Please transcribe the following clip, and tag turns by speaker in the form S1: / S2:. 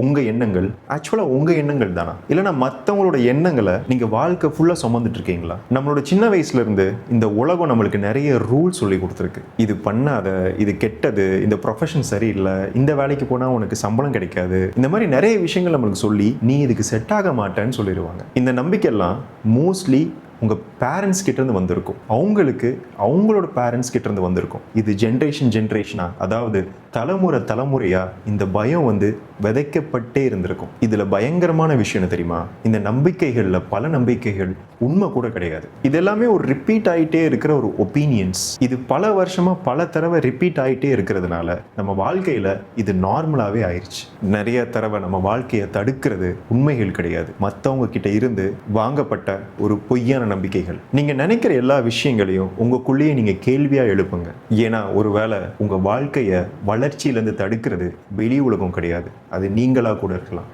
S1: உங்கள் எண்ணங்கள் ஆக்சுவலாக உங்கள் எண்ணங்கள் தானா, இல்லைனா மற்றவங்களோட எண்ணங்களை நீங்கள் வாழ்க்கை ஃபுல்லாக சுமந்துட்டு இருக்கீங்களா? நம்மளோட சின்ன வயசுலேருந்து இந்த உலகம் நம்மளுக்கு நிறைய ரூல் சொல்லி கொடுத்துருக்கு. இது பண்ணாத, இது கெட்டது, இந்த ப்ரொஃபஷன் சரியில்லை, இந்த வேலைக்கு போனால் உனக்கு சம்பளம் கிடைக்காது, இந்த மாதிரி நிறைய விஷயங்கள் நம்மளுக்கு சொல்லி நீ இதுக்கு செட் ஆக மாட்டேன்னு சொல்லிடுவாங்க. இந்த நம்பிக்கையெல்லாம் மோஸ்ட்லி உங்கள் பேரண்ட்ஸ் கிட்டேருந்து வந்திருக்கும், அவங்களுக்கு அவங்களோட பேரண்ட்ஸ் கிட்டேருந்து வந்திருக்கும். இது ஜென்ரேஷனாக, அதாவது தலைமுறையாக இந்த பயம் விதைக்கப்பட்டே இருந்திருக்கும். இதில் பயங்கரமான விஷயம் என்ன தெரியுமா? இந்த நம்பிக்கைகளில் பல நம்பிக்கைகள் உண்மை கூட கிடையாது. இது எல்லாமே ஒரு ரிப்பீட் ஆகிட்டே இருக்கிற ஒரு ஒப்பீனியன்ஸ். இது பல வருஷமாக பல தடவை ரிப்பீட் ஆகிட்டே இருக்கிறதுனால நம்ம வாழ்க்கையில் இது நார்மலாகவே ஆயிடுச்சு. நிறைய தடவை நம்ம வாழ்க்கையை தடுக்கிறது உண்மைகள் கிடையாது, மற்றவங்க கிட்ட இருந்து வாங்கப்பட்ட ஒரு பொய்யான நம்பிக்கைகள். நீங்கள் நினைக்கிற எல்லா விஷயங்களையும் உங்களுக்குள்ளேயே நீங்கள் கேள்வியாக எழுப்புங்க. ஏன்னா ஒருவேளை உங்கள் வாழ்க்கையை வளர்ச்சியிலேருந்து தடுக்கிறது வெளி உலகம் கிடையாது, அது நீங்களாக கூட இருக்கலாம்.